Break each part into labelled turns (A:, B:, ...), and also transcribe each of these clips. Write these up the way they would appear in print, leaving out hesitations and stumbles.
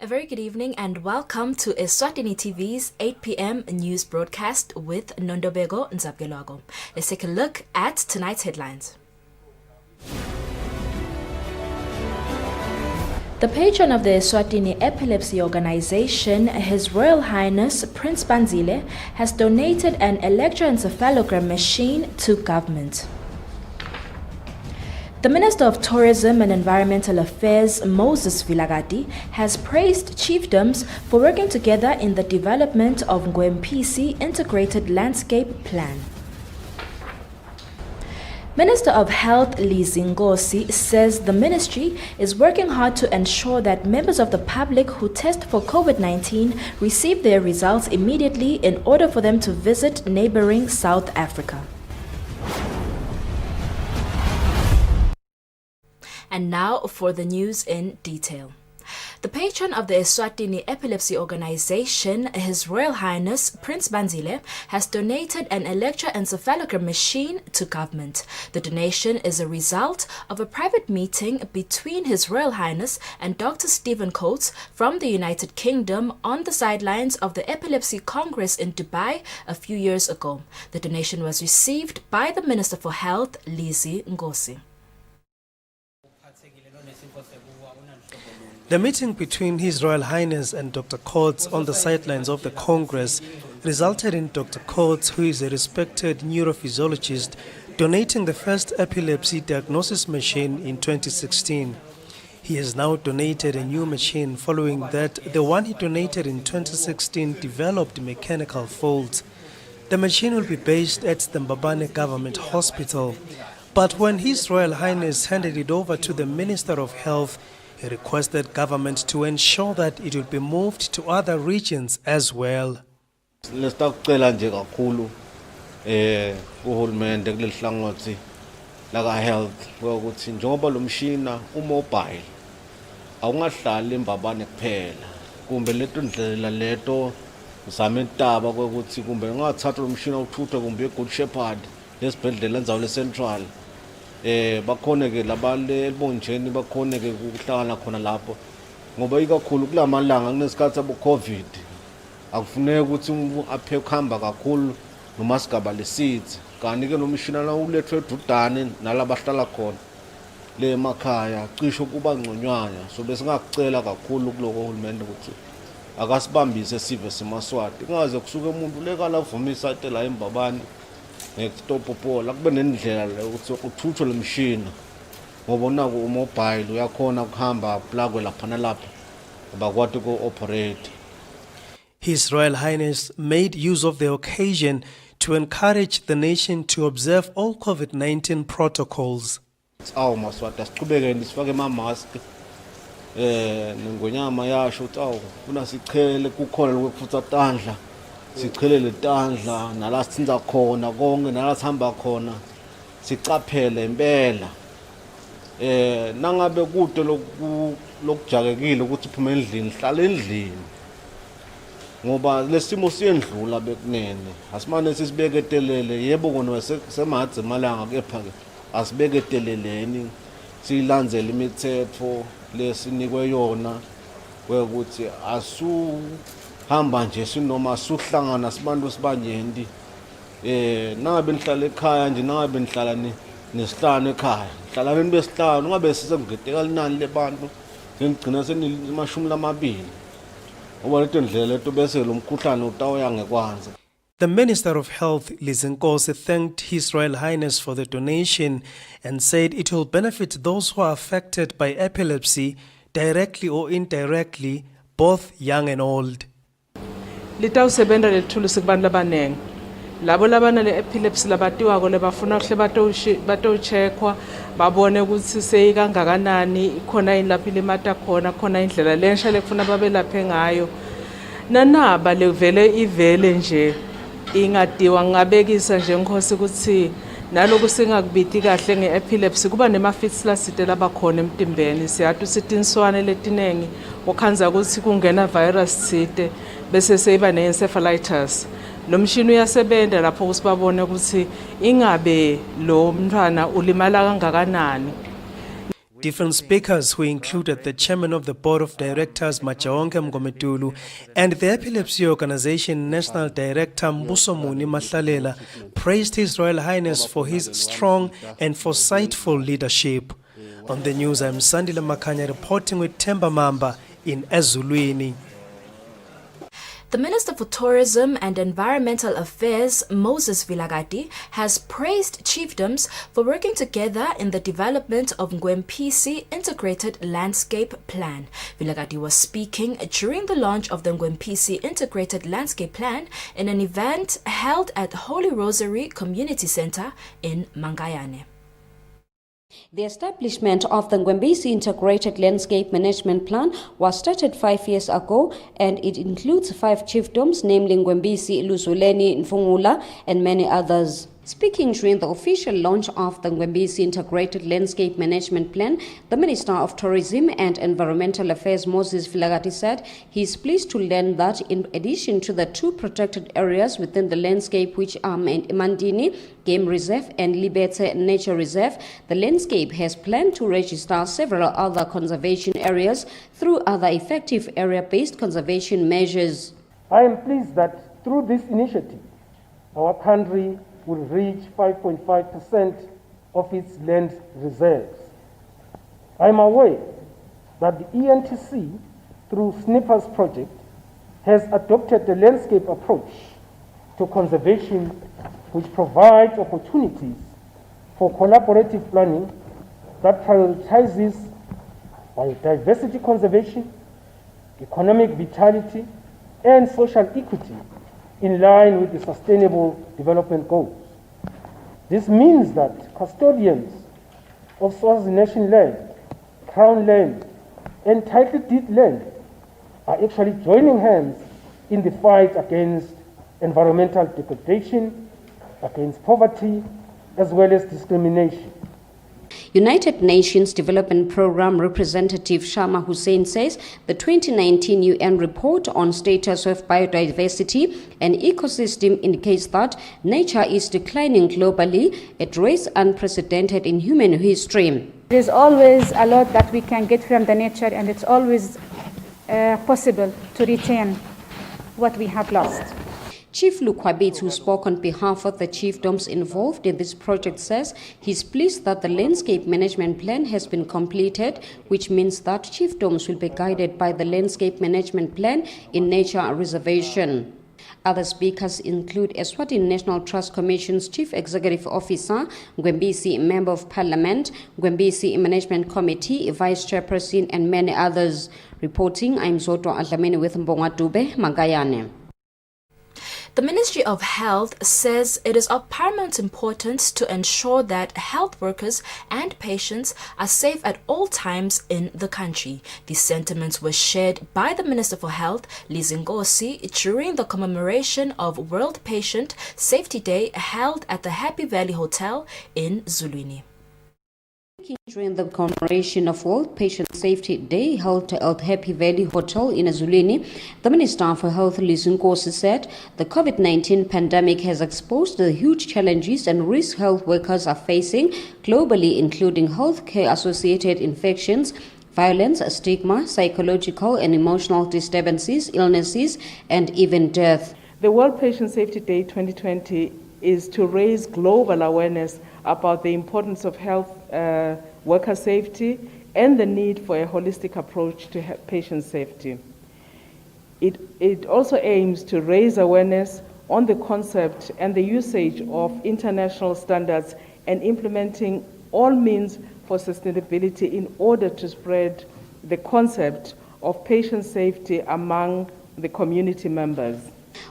A: A very good evening and welcome to Eswatini TV's 8 p.m. news broadcast with Nondobego Nzabgelwago. Let's take a look at tonight's headlines. The patron of the Eswatini Epilepsy Organization, His Royal Highness Prince BANDZILE, has donated an electroencephalogram machine to government. The Minister of Tourism and Environmental Affairs, Moses Vilagati, has praised chiefdoms for working together in the development of Ngwempisi Integrated Landscape Plan. Minister of Health Lizzie Ngosi says the ministry is working hard to ensure that members of the public who test for COVID-19 receive their results immediately in order for them to visit neighboring South Africa. And now for the news in detail. The patron of the Eswatini Epilepsy Organization, His Royal Highness Prince BANDZILE, has donated an electroencephalogram machine to government. The donation is a result of a private meeting between His Royal Highness and Dr. Stephen Coates from the United Kingdom on the sidelines of the Epilepsy Congress in Dubai a few years ago. The donation was received by the Minister for Health, Lizzie Ngosi.
B: The meeting between His Royal Highness and Dr. Coates on the sidelines of the Congress resulted in Dr. Coates, who is a respected neurophysiologist, donating the first epilepsy diagnosis machine in 2016. He has now donated a new machine following that the one he donated in 2016 developed mechanical faults. The machine will be based at the Mbabane Government Hospital. But when His Royal Highness handed it over to the Minister of Health, he requested government to ensure that it will be moved to other regions as well.
C: Lesicela nje kakhulu uhulumende kuleli hlangothi la health ukuthi njengoba lo mshina umobile awungahlali eMbabane kuphela kumbe leto ndlela leto usame intaba ukuthi kumbe ngathatha lo mshina uthutha kumbe eGood Shepherd lesibhedlela enzawo leCentral bakhona ke labale elibonjeni bakhona ke ukuhlangana khona lapho ngoba ikakhulu kulamalanga kunesikhathi abo COVID akufuneki ukuthi aphe ukuhamba kakhulu noma sigaba lesithi kanti ke nomshina la ulethwe edudane nalabahlala khona le emakhaya cisho kuba ngconywana so bese ngakucela kakhulu kuloko uhulumende ukuthi akasibambise sive semaswati kungaze kusuke umuntu lekala uvumisa itela eMbabane ngekutopopola kube nendlela ukuthi uthuthwe le mshina ngoba naku umobile uyakhona ukuhamba plugwe lapha nalapha abakwati ku operate.
B: His Royal Highness made use of the occasion to encourage the nation to observe all COVID-19 protocols.
C: Awu maswati asiqhubekeni sifake ama mask ngonyama yasho ukuthi awu kuna sichele kukhona lokufutha tandla sichelele tandla nala sithinza khona konke nala sihamba khona sicaphele impela nangabe kude lokujakekile ukuthi uphume endlini hlala endlini ngoba lesimo siyendlula bekunene asimane sisibeketelele yebo kona semahathe malanga kepha ke asibeketeleleni silandzele imithetho lesinikwe yona ukuthi hamba nje sinoma suhlangana sibantu sibanyenti nangabe nihlala ekhaya nje nangabe nihlala nesihlanu ekhaya hlalani besihlanu ngabe sisengideka linani lebantu ngigcina senimashumi lamabili ngoba leto ndlela leto bese lo mkhuhlane utawuya ngekwanza.
B: The Minister of Health, Lizzie Ngosi, thanked His Royal Highness for the donation and said it will benefit those who are affected by epilepsy directly or indirectly, both young and old.
D: Litawusebenta lethulusi kubantu labanengi labo labana le epilepsy labatiwako lebafuna kuhle batocheckwa babone ukuthi seyikangakanani khona yini lapho limata khona indlela lensha lekufuna babelaphe ngayo nanaba levele ivele nje ingadiwa ngabekisa nje ngikhosi ukuthi naloku singakubiti kahle ngeepilepsy kuba nemafitslasite labakhona emtimbeni siyathi sitinswane letinengi okhanza ukuthi kungena virus site bese seyiba ne-encephalitis. Lo mshini uyasebenza lapho kusibabone ukuthi ingabe lo mntwana ulimala kangakanani.
B: Different speakers who included the chairman of the board of directors, Majaonke Mgometulu, and the Epilepsy Organization National Director, Mbusomuni Mahlalela, praised His Royal Highness for his strong and foresightful leadership. On the news, I'm Sandile Makanya reporting with Themba Mamba in Eswatini.
A: The Minister for Tourism and Environmental Affairs, Moses Vilakazi, has praised chiefdoms for working together in the development of Ngwempisi Integrated Landscape Plan. Vilakazi was speaking during the launch of the Ngwempisi Integrated Landscape Plan in an event held at Holy Rosary Community Center in Mangayane.
E: The establishment of the Ngwempisi Integrated Landscape Management Plan was started 5 years ago, and it includes 5 chiefdoms, namely Ngwempisi, Luzuleni, Mfungula, and many others. Speaking during the official launch of the Ngwempisi Integrated Landscape Management Plan, the Minister of Tourism and Environmental Affairs, Moses Vilakazi, said he is pleased to learn that in addition to the 2 protected areas within the landscape, which are Mandini Game Reserve and Libete Nature Reserve, the landscape has planned to register several other conservation areas through other effective area-based conservation measures.
F: I am pleased that through this initiative, our country will reach 5.5% of its land reserves. I am aware that the ENTC, through SNIPER's project, has adopted a landscape approach to conservation which provides opportunities for collaborative planning that prioritizes biodiversity conservation, economic vitality, and social equity in line with the Sustainable Development Goals. This means that custodians of Swazi Nation land, Crown land, and title deed land are actually joining hands in the fight against environmental degradation, against poverty, as well as discrimination.
E: United Nations Development Programme representative Shama Hussein says the 2019 UN report on status of biodiversity and ecosystem indicates that nature is declining globally at rates unprecedented in human history.
G: There's always a lot that we can get from the nature, and it's always possible to retain what we have lost.
E: Chief Lukwabit, who spoke on behalf of the chiefdoms involved in this project, says he's pleased that the landscape management plan has been completed, which means that chiefdoms will be guided by the landscape management plan in nature reservation. Other speakers include Eswatini National Trust Commission's Chief Executive Officer, Ngwempisi Member of Parliament, Ngwempisi Management Committee, Vice Chairperson, and many others. Reporting, I'm Zodwa Adlamini with Mbonga Dube, Mangayane.
A: The Ministry of Health says it is of paramount importance to ensure that health workers and patients are safe at all times in the country. These sentiments were shared by the Minister for Health, Lizingosi, during the commemoration of World Patient Safety Day held at the Happy Valley Hotel in Zulwini.
E: During the commemoration of World Patient Safety Day held at Happy Valley Hotel in Ezwatini, the Minister for Health, Lizingosi, said the COVID-19 pandemic has exposed the huge challenges and risks health workers are facing globally, including healthcare-associated infections, violence, stigma, psychological and emotional disturbances, illnesses, and even death.
D: The World Patient Safety Day 2020 is to raise global awareness about the importance of health worker safety and the need for a holistic approach to patient safety. It also aims to raise awareness on the concept and the usage of international standards and implementing all means for sustainability in order to spread the concept of patient safety among the community members.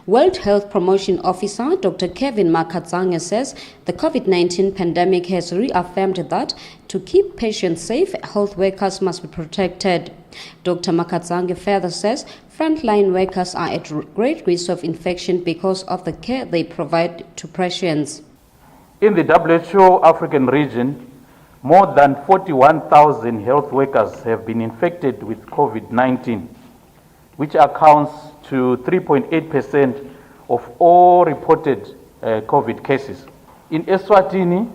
E: World Health Promotion Officer Dr. Kevin Makatsange says the COVID-19 pandemic has reaffirmed that to keep patients safe, health workers must be protected. Dr. Makatsange further says frontline workers are at great risk of infection because of the care they provide to patients.
H: In the WHO African region, more than 41,000 health workers have been infected with COVID-19, which accounts to 3.8% of all reported COVID cases. In Eswatini,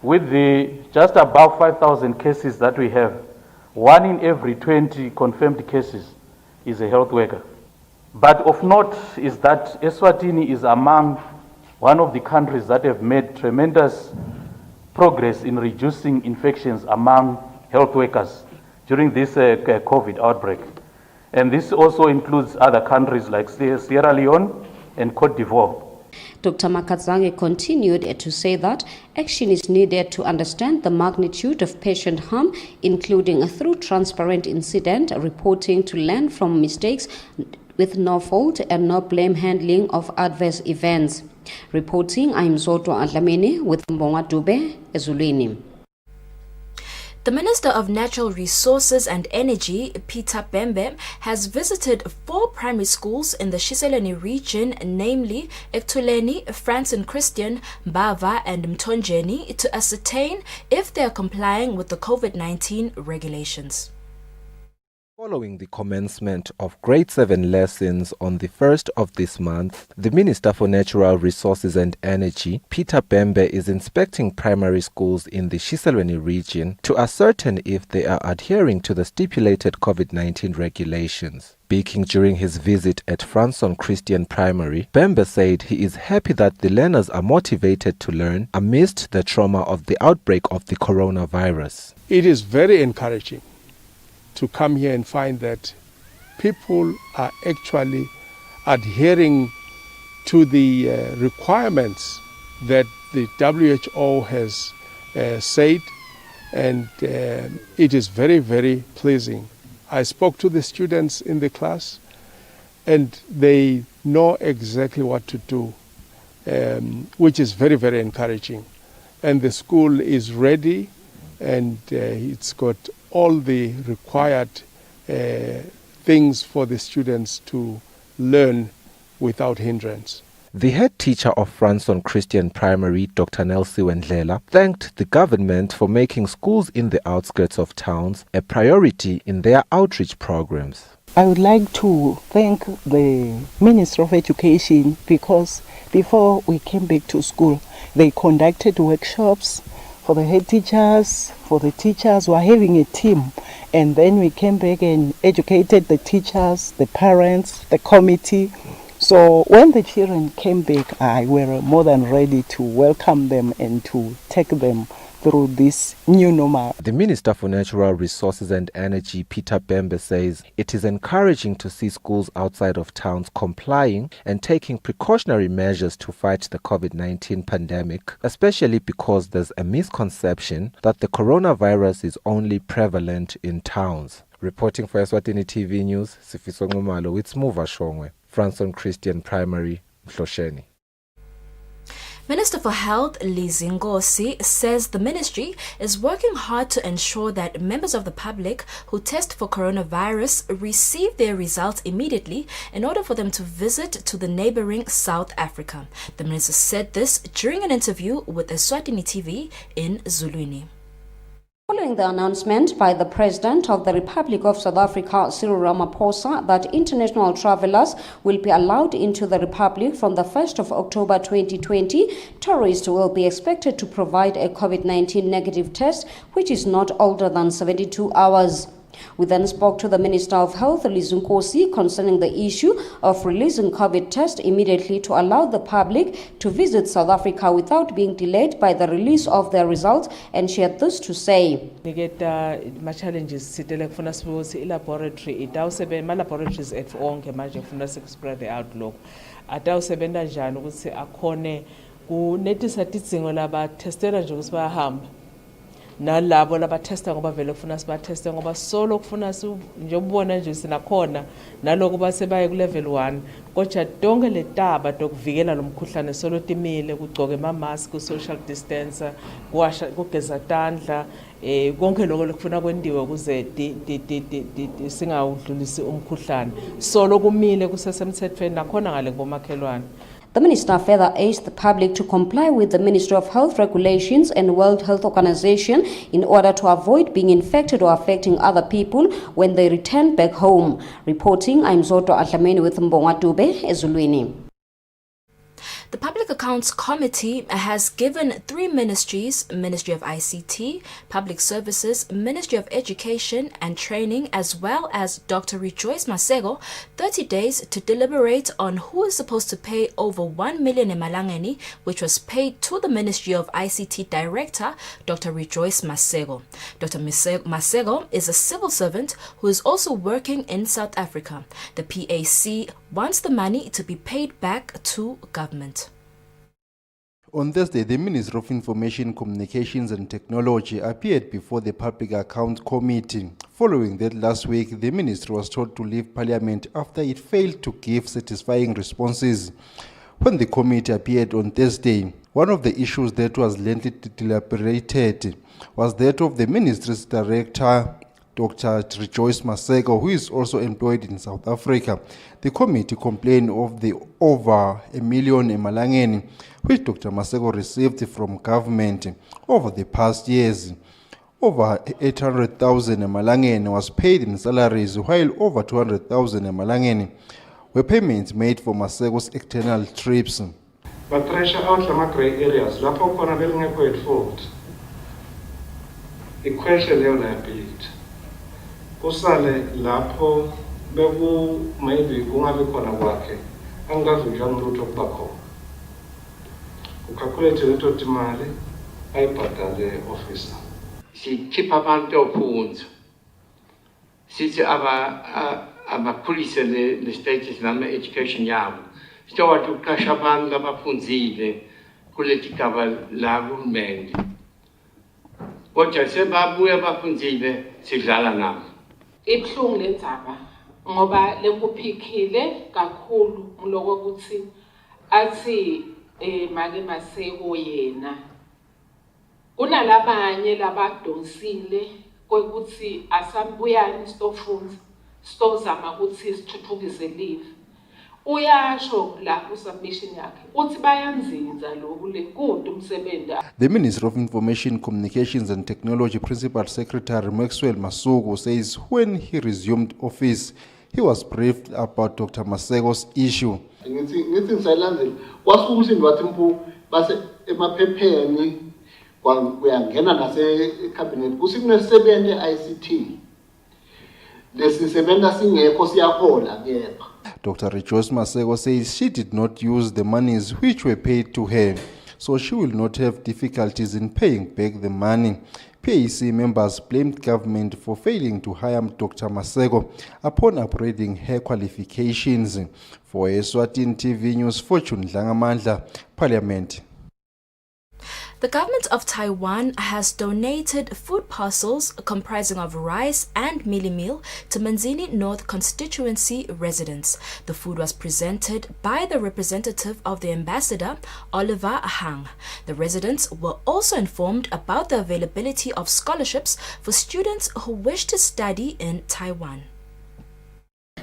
H: With the just above 5,000 cases that we have, 1 in every 20 confirmed cases is a health worker. But of note is that Eswatini is among one of the countries that have made tremendous progress in reducing infections among health workers during this COVID outbreak. And this also includes other countries like Sierra Leone and Cote d'Ivoire.
E: Dr. Makadzange continued to say that action is needed to understand the magnitude of patient harm, including through transparent incident reporting to learn from mistakes with no fault and no blame handling of adverse events. Reporting, I'm Zoto Adlamini with Mbonga Dube, Ezulwini.
A: The Minister of Natural Resources and Energy, Peter Bembe, has visited 4 primary schools in the SHISELWENI region, namely Ektuleni, Francis Christian, Mbava and Mtonjeni, to ascertain if they are complying with the COVID-19 regulations.
I: Following the commencement of Grade 7 lessons on the 1st of this month, the Minister for Natural Resources and Energy, Peter Bembe, is inspecting primary schools in the SHISELWENI region to ascertain if they are adhering to the stipulated COVID-19 regulations. Speaking during his visit at Francis Christian Primary, Bembe said he is happy that the learners are motivated to learn amidst the trauma of the outbreak of the coronavirus.
J: It is very encouraging to come here and find that people are actually adhering to the requirements that the WHO has said, and it is very, very pleasing. I spoke to the students in the class and they know exactly what to do, which is very, very encouraging. And the school is ready and it's got all the required things for the students to learn without hindrance.
I: The head teacher of Francis Christian Primary, Dr. Nelsiwe Ndlela, thanked the government for making schools in the outskirts of towns a priority in their outreach programs.
K: I would like to thank the Ministry of Education because before we came back to school, they conducted workshops for the head teachers, for the teachers. We are having a team, and then we came back and educated the teachers, the parents, the committee. So when the children came back, I were more than ready to welcome them and to take them through this new normal.
I: The Minister for Natural Resources and Energy, Peter Bembe, says it is encouraging to see schools outside of towns complying and taking precautionary measures to fight the COVID-19 pandemic, especially because there's a misconception that the coronavirus is only prevalent in towns. Reporting for Eswatini TV News, Sifiso Ngumalo with Smuva Shongwe, Francis Christian Primary, Mhlosheni.
A: Minister for Health, Lizzie Ngosi, says the ministry is working hard to ensure that members of the public who test for coronavirus receive their results immediately in order for them to visit to the neighboring South Africa. The minister said this during an interview with Eswatini TV in Zulwini.
E: Following the announcement by the President of the Republic of South Africa, Cyril Ramaphosa, that international travelers will be allowed into the Republic from the 1st of October 2020, tourists will be expected to provide a COVID-19 negative test, which is not older than 72 hours. We then spoke to the Minister of Health, Lizzie Ngosi, concerning the issue of releasing COVID tests immediately to allow the public to visit South Africa without being delayed by the release of their results, and she had this to say.
D: Challenges laboratory laboratories at onke manje kufuna spread the outlook atawusebenza njani ukuthi akhone kunethisa tidzingo laba testera nje ukuthi bayahamba nalabo labathesta ngoba vele kufuna sibatheste ngoba solo kufuna nje ubona nje sinakhona naloko basebaye ku level 1 kodwa donke letaba dokuvikela lomkhuhlane solo timile kugcoka ama-mask ku-social distance kugeza tandla konke lokho lokufuna kwendiwe ukuze singawudlulisi umkhuhlane solo kumile kusesemthethweni nakhona ngale kubomakhelwane.
E: The minister further urged the public to comply with the Ministry of Health regulations and World Health Organization in order to avoid being infected or affecting other people when they return back home. Reporting, I'm Zoto Adlamini with Mbonga Dube, Ezulwini.
A: The Public Accounts Committee has given 3 ministries, Ministry of ICT, Public Services, Ministry of Education and Training, as well as Dr. Rejoice Masego, 30 days to deliberate on who is supposed to pay over 1 million emalangeni, which was paid to the Ministry of ICT Director, Dr. Rejoice Masego. Dr. Masego is a civil servant who is also working in South Africa. The PAC wants the money to be paid back to government.
L: On Thursday, the Minister of Information, Communications and Technology appeared before the Public Accounts Committee. Following that last week, the Minister was told to leave Parliament after it failed to give satisfying responses. When the committee appeared on Thursday, one of the issues that was lengthy deliberated was that of the Ministry's Director, Dr. Rejoice Masego, who is also employed in South Africa. The committee complained of the over 1 million emalangeni which Dr. Masego received from government over the past years. Over 800,000 emalangeni was paid in salaries, while over 200,000 emalangeni were payments made for Masego's external trips.
F: But treasure out lama grey areas, lapho khona belingekho at-fault. Ikhweshe leyo liability. Kusale lapho maybe kungabi khona kwakhe angavinjwa ngilutho kuba khona. Ucalculate leto timali ayibhadale officer.
M: Sikhipha abantu opfunzo. Sithi abakhulise le status nama education yabo. Sitawati ukuqasha abantu abafundzile kuleti gaba la hulumende. Kodwa sebabuya abafundzile sidlala nabo.
N: Ibuhlungu lendzaba ngoba lekuphikile kakhulu ngiloko ukuthi athi make Masego yena kunalabanye labadonsile kokuthi asambuyani stofunda stozama ukuthi sithuthukise live uyasho la kusubmission yakhe uthi bayanzinza lokhu lekude umsebenzi.
L: The Minister of Information, Communications and Technology Principal Secretary Maxwell Masuku says when he resumed office, he was briefed about Dr. Masego's issue.
O: Ngithi ngisayilandela kwasukuthi ndwathi mpu base emaphepheni kuyangena nase cabinet kusinesebenze ICT lesisebenza singekho siyakhola kepha.
L: Dr. Rejoice Masego says she did not use the monies which were paid to her, so she will not have difficulties in paying back the money. PAC members blamed government for failing to hire Dr. Masego upon upgrading her qualifications. For Eswatini TV News, Fortune Dlangamandla, Parliament.
A: The government of Taiwan has donated food parcels comprising of rice and mealie meal to Manzini North constituency residents. The food was presented by the representative of the ambassador, Oliver Hang. The residents were also informed about the availability of scholarships for students who wish to study in Taiwan.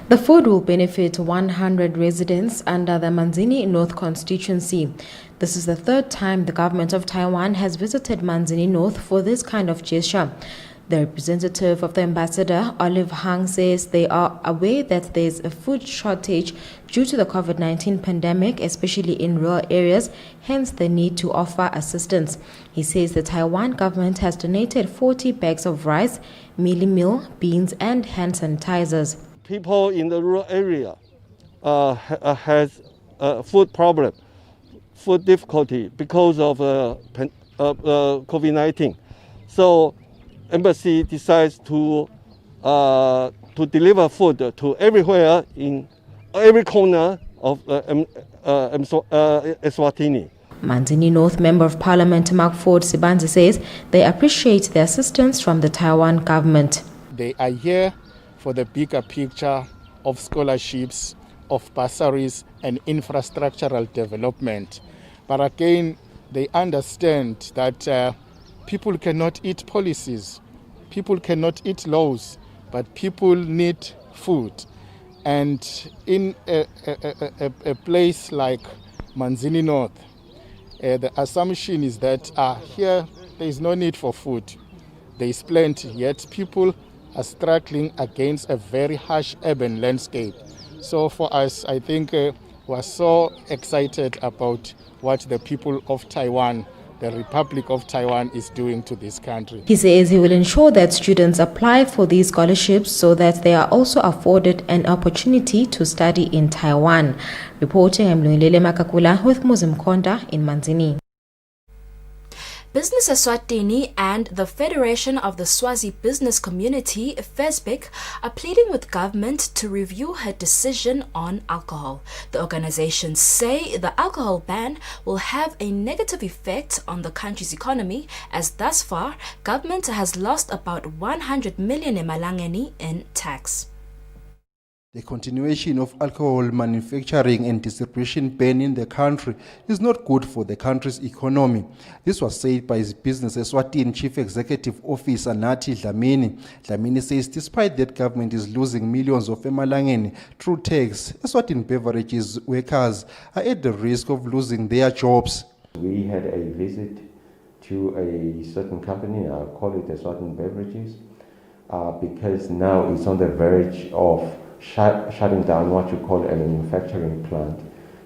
P: The food will benefit 100 residents under the Manzini North constituency. This is the third time the government of Taiwan has visited Manzini North for this kind of gesture. The representative of the ambassador, Oliver Hang, says they are aware that there is a food shortage due to the COVID-19 pandemic, especially in rural areas, hence the need to offer assistance. He says the Taiwan government has donated 40 bags of rice, mealie meal, beans and hand sanitizers.
Q: People in the rural area has food problem, food difficulty because of COVID-19. So embassy decides to deliver food to everywhere in every corner of Eswatini.
P: Manzini North Member of Parliament Mark Ford Sibanzi says they appreciate the assistance from the Taiwan government.
R: They are here for the bigger picture of scholarships, of bursaries and infrastructural development. But again, they understand that people cannot eat policies, people cannot eat laws, but people need food. And in a place like Manzini North, the assumption is that here there is no need for food. There is plenty, yet people are struggling against a very harsh urban landscape. So for us, I think was so excited about what the people of Taiwan, the Republic of Taiwan, is doing to this country.
P: He says he will ensure that students apply for these scholarships so that they are also afforded an opportunity to study in Taiwan. Reporting, I'm Lunilele Makakula with Muzim Konda in Manzini.
A: Business Eswatini and the Federation of the Swazi Business Community, FESBIC, are pleading with government to review her decision on alcohol. The organizations say the alcohol ban will have a negative effect on the country's economy, as thus far, government has lost about 100 million emalangeni in tax.
L: The continuation of alcohol manufacturing and distribution ban in the country is not good for the country's economy. This was said by his Business Eswatini Chief Executive Officer Nathi Dlamini. Dlamini says despite that government is losing millions of emalangeni through tax, Eswatini beverages workers are at the risk of losing their jobs.
S: We had a visit to a certain company, I'll call it Eswatini Beverages, because now it's on the verge of shutting down what you call a manufacturing plant,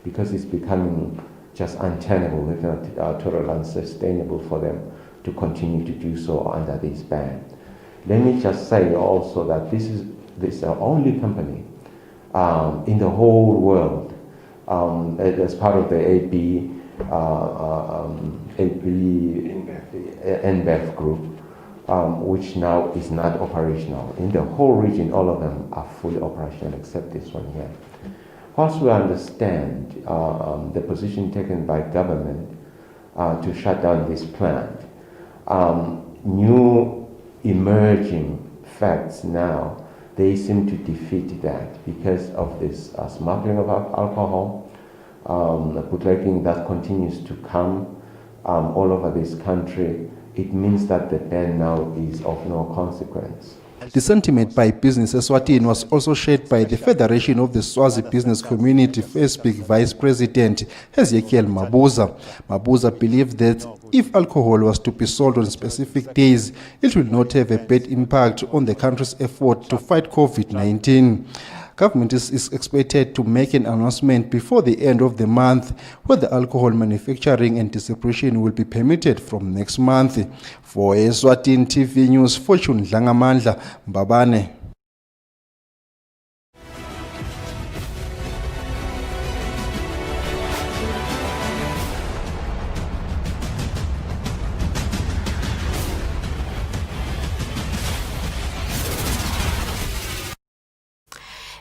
S: because it's becoming just untenable, if not totally unsustainable for them to continue to do so under this ban. Let me just say also that this is the only company in the whole world as part of the NBEF group, which now is not operational. In the whole region, all of them are fully operational except this one here. Whilst we understand the position taken by government to shut down this plant, new emerging facts now, they seem to defeat that because of this smuggling of alcohol, bootlegging that continues to come all over this country. It means that the ban now is of no consequence.
L: The sentiment by Business Eswatini was also shared by the Federation of the Swazi Business Community FESBIC Vice President Ezekiel Mabuza. Mabuza believed that if alcohol was to be sold on specific days, it will not have a bad impact on the country's effort to fight COVID-19. Government is expected to make an announcement before the end of the month where the alcohol manufacturing and distribution will be permitted from next month. For Eswatini TV News, Fortune Dlangamandla, Mbabane.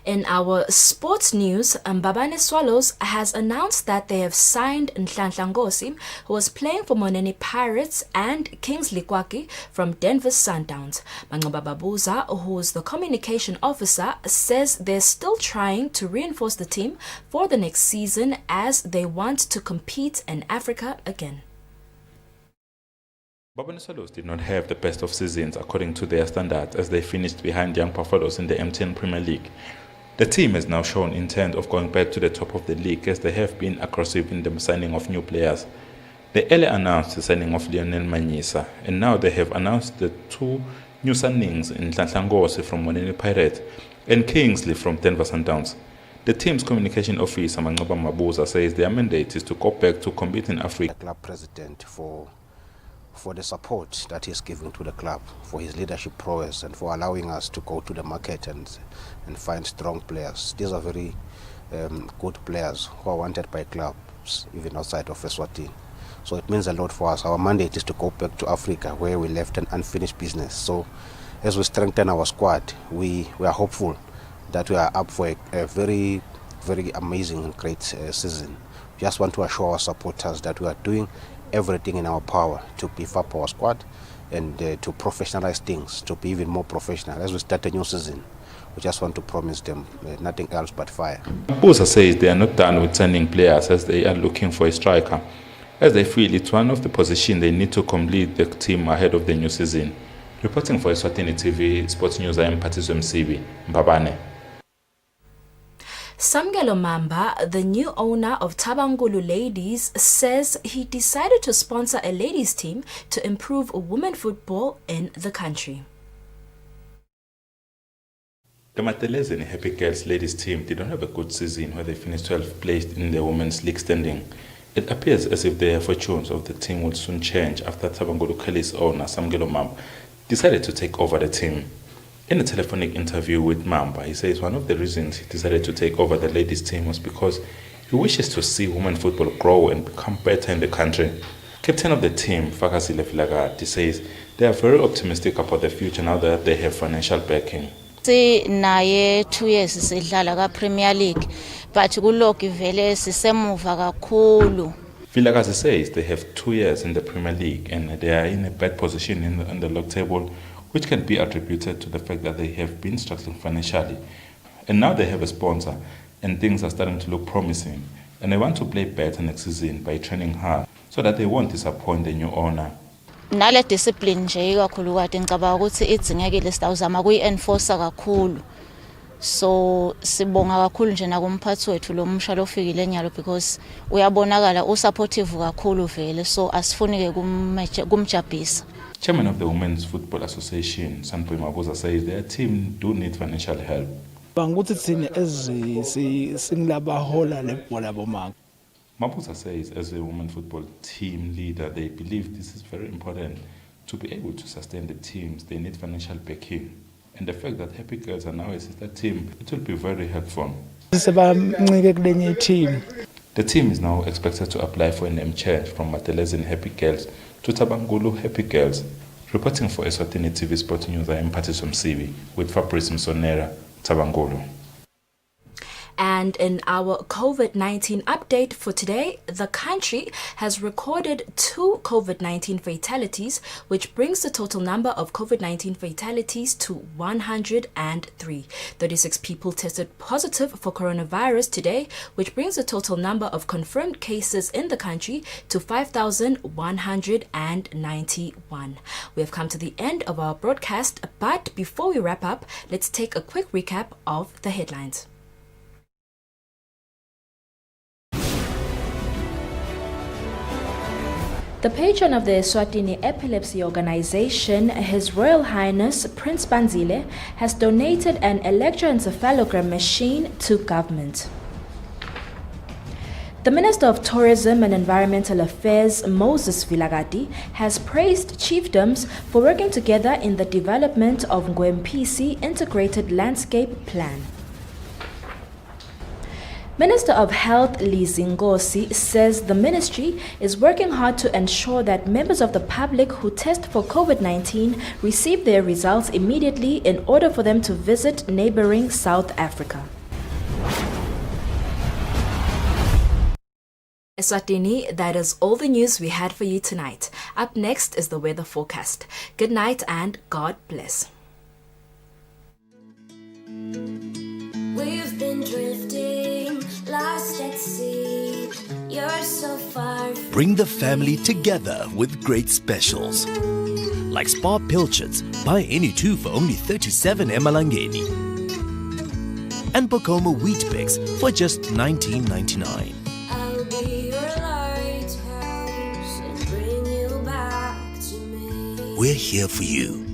A: In our sports news, Mbabane Swallows has announced that they have signed Nhlanhla Ngosi, who was playing for Monene Pirates, and Kingsley Kwaki from Denver Sundowns. Mangoba Babuza, who is the communication officer, says they're still trying to reinforce the team for the next season as they want to compete in Africa again.
T: Mbabane Swallows did not have the best of seasons according to their standards as they finished behind Young Buffaloes in the MTN Premier League. The team has now shown intent of going back to the top of the league as they have been aggressive in the signing of new players. They earlier announced the signing of Lionel Manyisa, and now they have announced the two new signings in Nhlanhla Ngosi from Monene Pirates and Kingsley from Denver Sundowns. The team's communication officer, Mangoba Mabuza, says their mandate is to go back to compete in Africa.
U: The club president for the support that he's giving to the club, for his leadership prowess, and for allowing us to go to the market and find strong players. These are very good players who are wanted by clubs, even outside of Eswatini. So it means a lot for us. Our mandate is to go back to Africa, where we left an unfinished business. So as we strengthen our squad, we are hopeful that we are up for a very, very amazing and great season. We just want to assure our supporters that we are doing everything in our power to beef up our squad and to professionalize things, to be even more professional. As we start a new season, we just want to promise them nothing else but fire.
T: Busa says they are not done with signing players as they are looking for a striker, as they feel it's one of the positions they need to complete the team ahead of the new season. Reporting for Eswatini TV Sports News, I am Patiso Msibi, Mbabane.
A: Samgelo Mamba, the new owner of Tabangulu Ladies, says he decided to sponsor a ladies team to improve women football in the country.
T: The Mathelezini Happy Girls ladies team did not have a good season where they finished 12th placed in the women's league standing. It appears as if the fortunes of the team will soon change after Tabangolo Kelly's owner, Samgelo Mamba, decided to take over the team. In a telephonic interview with Mamba, he says one of the reasons he decided to take over the ladies team was because he wishes to see women football grow and become better in the country. Captain of the team, Fakazile Vilagati, says they are very optimistic about the future now that they have financial backing.
C: Naye 2 years sidlala ka Premier League but kulokhu vele sisemuva kakhulu.
T: Vilakazi says they have 2 years in the Premier League and they are in a bad position in the league table, which can be attributed to the fact that they have been struggling financially. And now they have a sponsor and things are starting to look promising, and they want to play better next season by training hard so that they won't disappoint the new owner.
C: Nale discipline nje kakhulu kade ngicabanga ukuthi idzingekile sitawuzama kuyi-enforce kakhulu. So sibonga kakhulu nje nakumphathi wethu lo musha lofikile nyalo because uyabonakala usupportive kakhulu vele, so asifuni ke kumjabhisa.
T: Chairman of the Women's Football Association, Sanpoy Mabuza, says their team do need financial help. Mabuza says as a women football team leader, they believe this is very important. To be able to sustain the teams, they need financial backing. And the fact that Happy Girls are now a sister team, it will be very helpful. The team is now expected to apply for a name change from Mathelezini Happy Girls to Tabangolo Happy Girls. Reporting for Eswatini TV Sport News, I am Patrice Msibi with Fabrice Msonera, Tabangolo.
A: And in our COVID-19 update for today, the country has recorded 2 COVID-19 fatalities, which brings the total number of COVID-19 fatalities to 103. 36 people tested positive for coronavirus today, which brings the total number of confirmed cases in the country to 5,191. We have come to the end of our broadcast, but before we wrap up, let's take a quick recap of the headlines. The patron of the Eswatini Epilepsy Organization, His Royal Highness Prince BANDZILE, has donated an electroencephalogram machine to government. The Minister of Tourism and Environmental Affairs, Moses Vilagati, has praised chiefdoms for working together in the development of Ngwempisi Integrated Landscape Plan. Minister of Health Lizingosi says the ministry is working hard to ensure that members of the public who test for COVID-19 receive their results immediately in order for them to visit neighboring South Africa. Eswatini, that is all the news we had for you tonight. Up next is the weather forecast. Good night and God bless.
V: We've been drifting, lost at sea. You're so far.
W: Bring the family together with great specials. Like Spa Pilchards, buy any 2 for only 37 emalangeni. And Bokoma Wheat Picks for just $19.99.
V: I'll be your lighthouse and bring you back to me.
W: We're here for you.